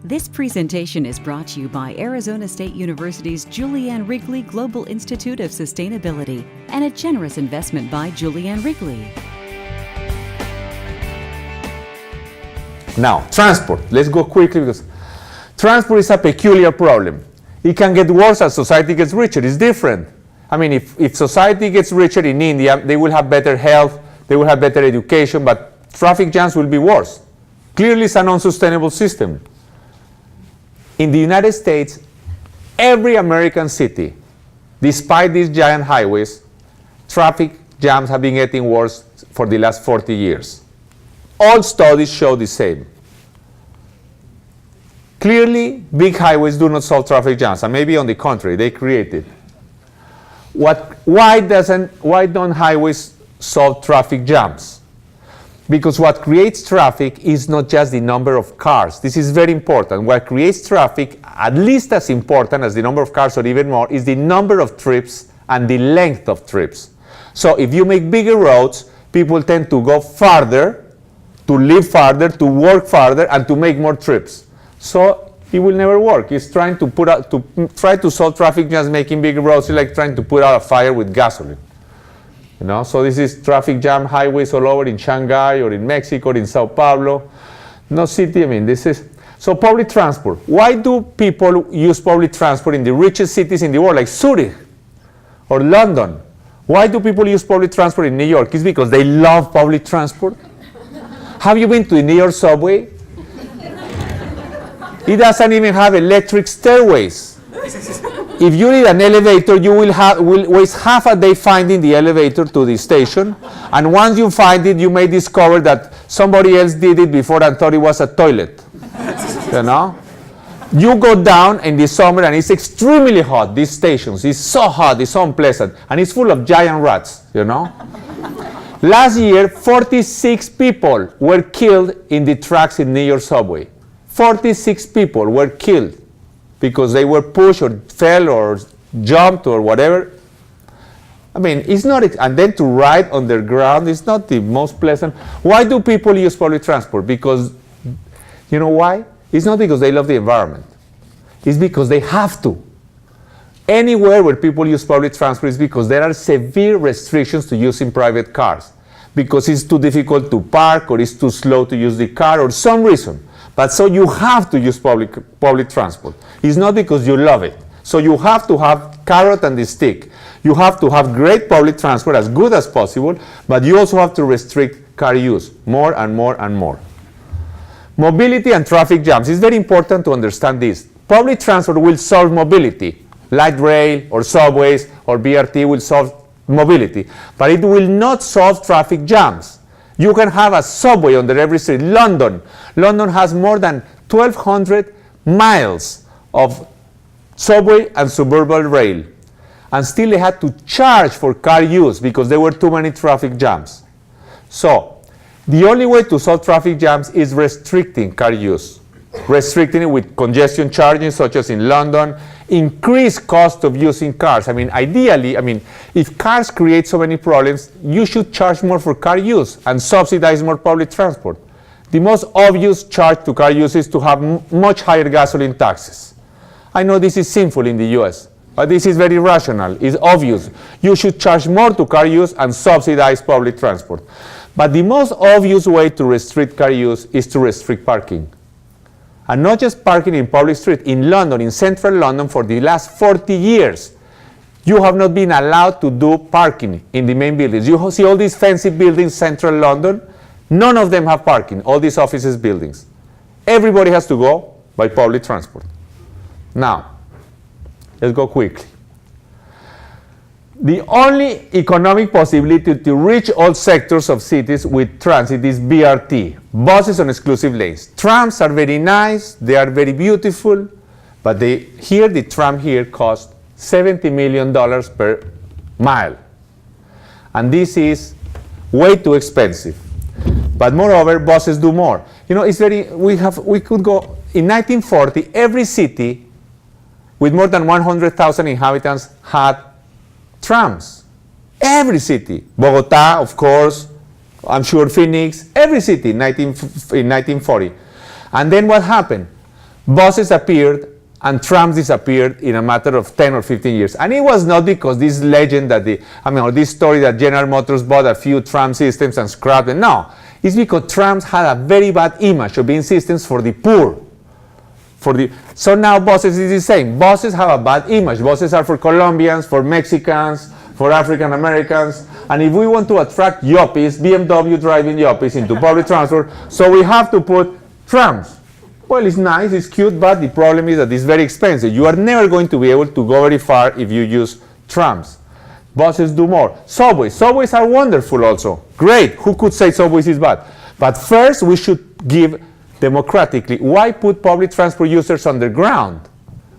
This presentation is brought to you by Arizona State University's Julianne Wrigley Global Institute of Sustainability and a generous investment by Julianne Wrigley. Now, transport. Let's go quickly because transport is a peculiar problem. It can get worse as society gets richer. It's different. I mean, if society gets richer in India, they will have better health, they will have better education, but traffic jams will be worse. Clearly, it's an unsustainable system. In the United States, every American city, despite these giant highways, traffic jams have been getting worse for the last 40 years. All studies show the same. Clearly, big highways do not solve traffic jams, and maybe on the contrary, they create it. Why don't highways solve traffic jams? Because what creates traffic is not just the number of cars. This is very important. What creates traffic, at least as important as the number of cars or even more, is the number of trips and the length of trips. So if you make bigger roads, people tend to go farther, to live farther, to work farther, and to make more trips. So it will never work. It's trying to try to solve traffic jams making bigger roads. It's like trying to put out a fire with gasoline. You know, so this is traffic jam highways all over in Shanghai or in Mexico or in Sao Paulo. No city, I mean, this is. So public transport. Why do people use public transport in the richest cities in the world, like Zurich or London? Why do people use public transport in New York? It's because they love public transport. Have you been to the New York subway? It doesn't even have electric stairways. If you need an elevator, you will waste half a day finding the elevator to the station. And once you find it, you may discover that somebody else did it before and thought it was a toilet. You know? You go down in the summer and it's extremely hot, these stations. It's so hot, it's so unpleasant. And it's full of giant rats, you know? Last year, 46 people were killed in the tracks in New York subway. 46 people were killed because they were pushed or fell or jumped or whatever. I mean, it's not, and then to ride underground is not the most pleasant. Why do people use public transport? Because, you know why? It's not because they love the environment. It's because they have to. Anywhere where people use public transport is because there are severe restrictions to using private cars. Because it's too difficult to park or it's too slow to use the car or some reason. But so you have to use public transport. It's not because you love it. So you have to have carrot and the stick. You have to have great public transport as good as possible, but you also have to restrict car use more and more and more. Mobility and traffic jams. It's very important to understand this. Public transport will solve mobility. Light rail or subways or BRT will solve mobility, but it will not solve traffic jams. You can have a subway under every street. London has more than 1,200 miles of subway and suburban rail. And still they had to charge for car use because there were too many traffic jams. So the only way to solve traffic jams is restricting car use. Restricting it with congestion charging, such as in London, increased cost of using cars. I mean, ideally, if cars create so many problems, you should charge more for car use and subsidize more public transport. The most obvious charge to car use is to have much higher gasoline taxes. I know this is sinful in the US, but this is very rational. It's obvious. You should charge more to car use and subsidize public transport. But the most obvious way to restrict car use is to restrict parking. And not just parking in public streets. In London, in central London, for the last 40 years, you have not been allowed to do parking in the main buildings. You see all these fancy buildings, central London, none of them have parking, all these offices buildings. Everybody has to go by public transport. Now, let's go quickly. The only economic possibility to reach all sectors of cities with transit is BRT, buses on exclusive lanes. Trams are very nice, they are very beautiful, but the tram here costs $70 million per mile. And this is way too expensive. But moreover, buses do more. You know, we could go, in 1940, every city with more than 100,000 inhabitants had trams. Every city. Bogotá, of course, I'm sure Phoenix, every city in 1940. And then what happened? buses appeared and trams disappeared in a matter of 10 or 15 years. And it was not because this legend that or this story that General Motors bought a few tram systems and scrapped them. No, it's because trams had a very bad image of being systems for the poor. So now buses is the same. Buses have a bad image. Buses are for Colombians, for Mexicans, for African Americans. And if we want to attract yuppies, BMW driving yuppies into public transport, so we have to put trams. Well, it's nice, it's cute, but the problem is that it's very expensive. You are never going to be able to go very far if you use trams. Buses do more. Subways are wonderful also. Great, who could say subways is bad? But first we should give democratically. Why put public transport users underground?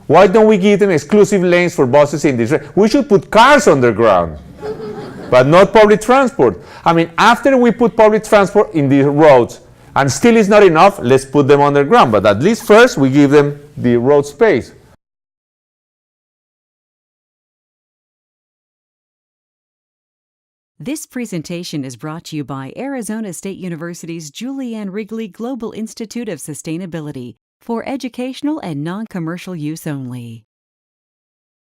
Why don't we give them exclusive lanes for buses in this? We should put cars underground, but not public transport. I mean, after we put public transport in the roads, and still is not enough, let's put them underground. But at least first we give them the road space. This presentation is brought to you by Arizona State University's Julianne Wrigley Global Institute of Sustainability for educational and non-commercial use only.